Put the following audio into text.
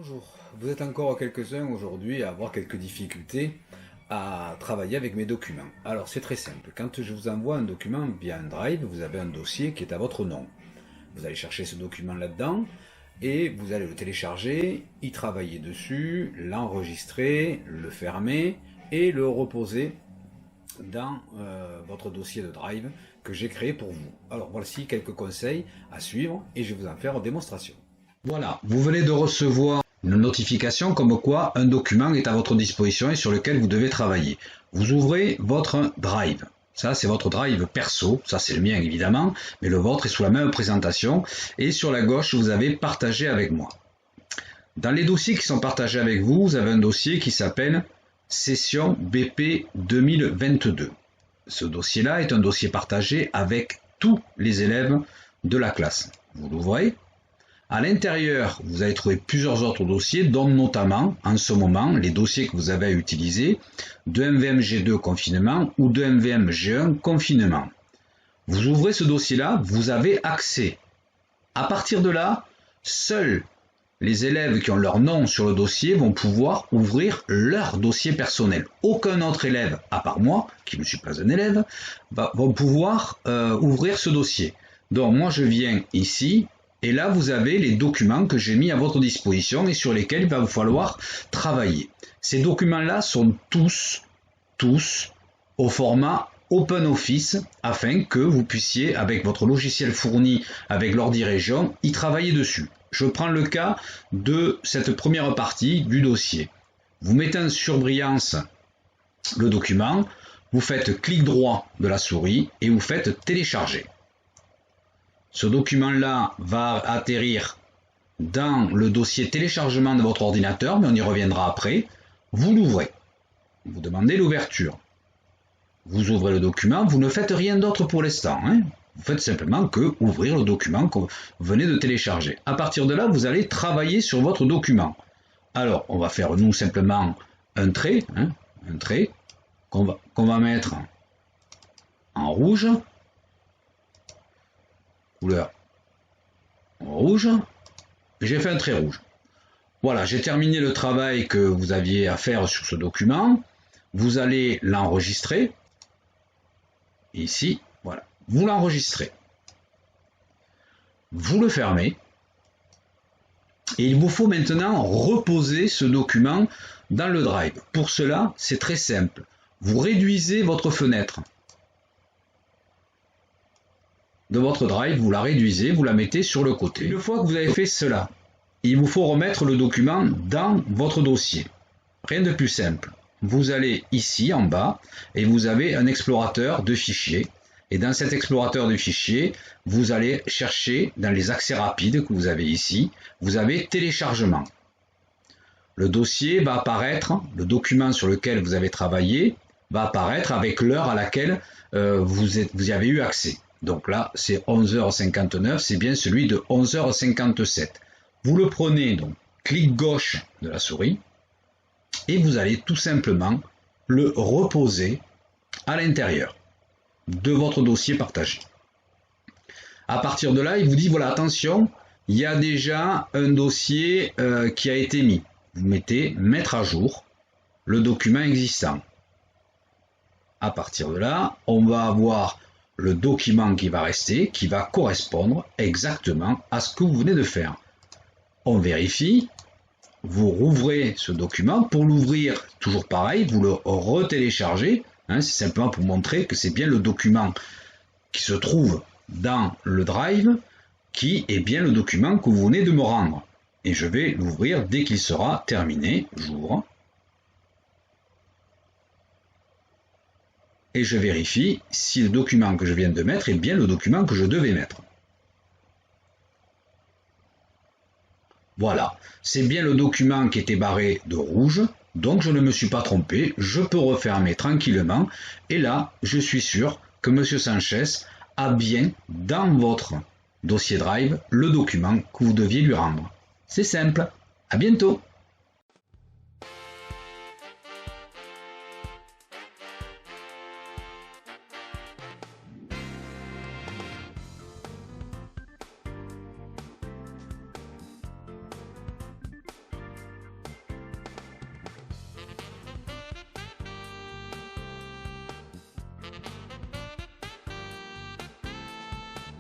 Bonjour, vous êtes encore quelques-uns aujourd'hui à avoir quelques difficultés à travailler avec mes documents. Alors c'est très simple, quand je vous envoie un document via un drive, vous avez un dossier qui est à votre nom. Vous allez chercher ce document là-dedans et vous allez le télécharger, y travailler dessus, l'enregistrer, le fermer et le reposer dans votre dossier de drive que j'ai créé pour vous. Alors voici quelques conseils à suivre et je vais vous en faire une démonstration. Voilà, vous venez de recevoir une notification comme quoi un document est à votre disposition et sur lequel vous devez travailler. Vous ouvrez votre drive. Ça, c'est votre drive perso. Ça, c'est le mien, évidemment. Mais le vôtre est sous la même présentation. Et sur la gauche, vous avez partagé avec moi. Dans les dossiers qui sont partagés avec vous, vous avez un dossier qui s'appelle Session BP 2022. Ce dossier-là est un dossier partagé avec tous les élèves de la classe. Vous l'ouvrez. À l'intérieur, vous allez trouver plusieurs autres dossiers, dont notamment, en ce moment, les dossiers que vous avez à utiliser de MVMG2 confinement ou de MVMG1 confinement. Vous ouvrez ce dossier-là, vous avez accès. À partir de là, seuls les élèves qui ont leur nom sur le dossier vont pouvoir ouvrir leur dossier personnel. Aucun autre élève, à part moi, qui ne suis pas un élève, vont pouvoir ouvrir ce dossier. Donc moi je viens ici, et là, vous avez les documents que j'ai mis à votre disposition et sur lesquels il va vous falloir travailler. Ces documents-là sont tous au format OpenOffice afin que vous puissiez, avec votre logiciel fourni avec l'ordi région, y travailler dessus. Je prends le cas de cette première partie du dossier. Vous mettez en surbrillance le document, vous faites clic droit de la souris et vous faites télécharger. Ce document-là va atterrir dans le dossier téléchargement de votre ordinateur, mais on y reviendra après. Vous l'ouvrez. Vous demandez l'ouverture. Vous ouvrez le document, vous ne faites rien d'autre pour l'instant. Vous faites simplement que ouvrir le document que vous venez de télécharger. À partir de là, vous allez travailler sur votre document. Alors, on va faire nous simplement un trait qu'on va mettre en rouge. Couleur rouge, j'ai fait un trait rouge. Voilà, j'ai terminé le travail que vous aviez à faire sur ce document. Vous allez l'enregistrer. Ici, voilà. Vous l'enregistrez. Vous le fermez. Et il vous faut maintenant reposer ce document dans le drive. Pour cela, c'est très simple. Vous réduisez votre fenêtre de votre drive, vous la réduisez, vous la mettez sur le côté. Une fois que vous avez fait cela, il vous faut remettre le document dans votre dossier. Rien de plus simple. Vous allez ici en bas et vous avez un explorateur de fichiers. Et dans cet explorateur de fichiers, vous allez chercher dans les accès rapides que vous avez ici, vous avez téléchargement. Le dossier va apparaître, le document sur lequel vous avez travaillé va apparaître avec l'heure à laquelle vous y avez eu accès. Donc là, c'est 11h59, c'est bien celui de 11h57. Vous le prenez, donc, clic gauche de la souris, et vous allez tout simplement le reposer à l'intérieur de votre dossier partagé. À partir de là, il vous dit, voilà, attention, il y a déjà un dossier qui a été mis. Vous mettez mettre à jour le document existant. À partir de là, on va avoir le document qui va rester, qui va correspondre exactement à ce que vous venez de faire. On vérifie, vous rouvrez ce document. Pour l'ouvrir, toujours pareil, vous le retéléchargez. C'est simplement pour montrer que c'est bien le document qui se trouve dans le drive, qui est bien le document que vous venez de me rendre. Et je vais l'ouvrir dès qu'il sera terminé. J'ouvre. Et je vérifie si le document que je viens de mettre est bien le document que je devais mettre. Voilà, c'est bien le document qui était barré de rouge, donc je ne me suis pas trompé, je peux refermer tranquillement, et là, je suis sûr que M. Sanchez a bien dans votre dossier Drive le document que vous deviez lui rendre. C'est simple, à bientôt.